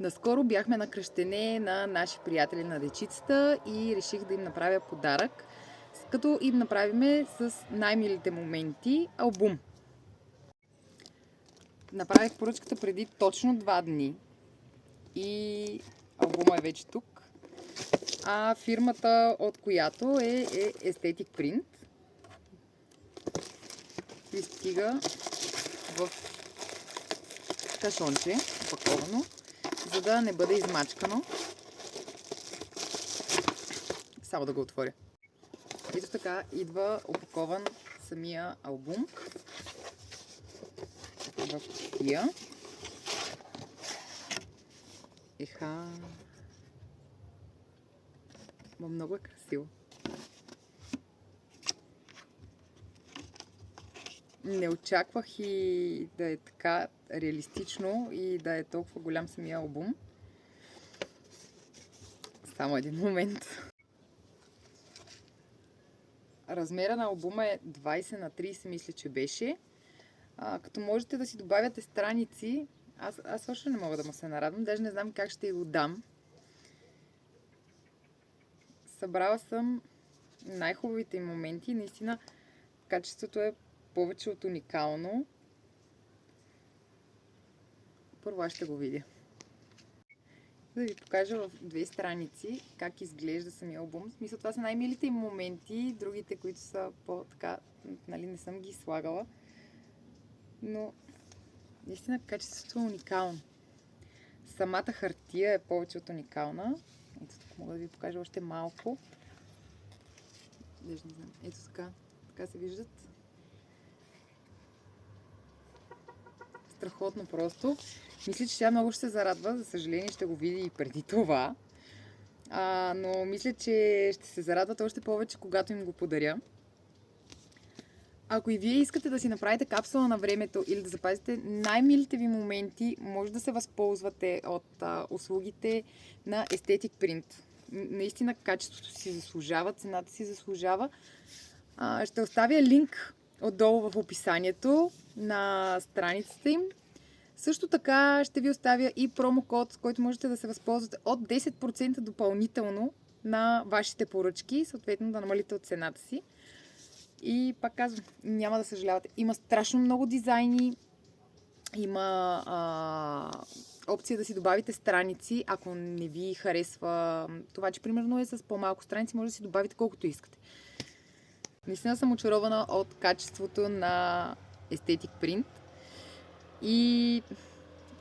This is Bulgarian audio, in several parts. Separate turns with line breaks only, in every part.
Наскоро бяхме на кръщене на наши приятели на дечицата и реших да им направя подарък, като им направиме с най-милите моменти албум. Направих поръчката преди точно 2 дни и албума е вече тук. А фирмата, от която е Aesthetic Print. Пристига в кашонче, опаковано, за да не бъде измачкано. Само да го отворя. Ето така идва опакован самия албум в кутия. Много е красиво. Не очаквах и да е така реалистично и да е толкова голям самия албум. Само един момент. Размера на албума е 20 на 30, мисля, че беше. Като можете да си добавяте страници, аз още не мога да му се нарадвам, даже не знам как ще го дам. Събрала съм най-хубавите им моменти. Наистина качеството е повече от уникално. Първо аз ще го видя. Да ви покажа в 2 страници как изглежда самия албум. В смисъл, това са най-милите им моменти. Другите, които са по-така, нали, не съм ги слагала. Но наистина качеството е уникално. Самата хартия е повече от уникална. Ето тук мога да ви покажа още малко. Даже не знам. Ето така. Така се виждат. Страхотно просто. Мисля, че тя много ще се зарадва. За съжаление ще го види и преди това. Но мисля, че ще се зарадват още повече, когато им го подаря. Ако и вие искате да си направите капсула на времето или да запазите най-милите ви моменти, може да се възползвате от услугите на Aesthetic Print. Наистина качеството си заслужава, цената си заслужава. Ще оставя линк отдолу в описанието на страницата им. Също така ще ви оставя и промокод, с който можете да се възползвате от 10% допълнително на вашите поръчки, съответно да намалите от цената си. И пак казвам, няма да съжалявате. Има страшно много дизайни, има опция да си добавите страници, ако не ви харесва това, че примерно е с по-малко страници, може да си добавите колкото искате. Наистина съм очарована от качеството на Aesthetic Print и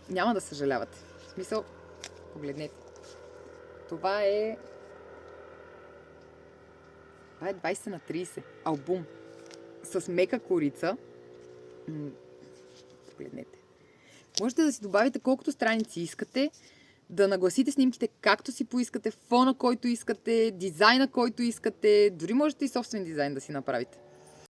няма да съжалявате. В смисъл, погледнете. Това е 20 на 30 албум с мека корица. Погледнете. Можете да си добавите колкото страници искате, да нагласите снимките както си поискате, фона който искате, дизайна който искате, дори можете и собствен дизайн да си направите.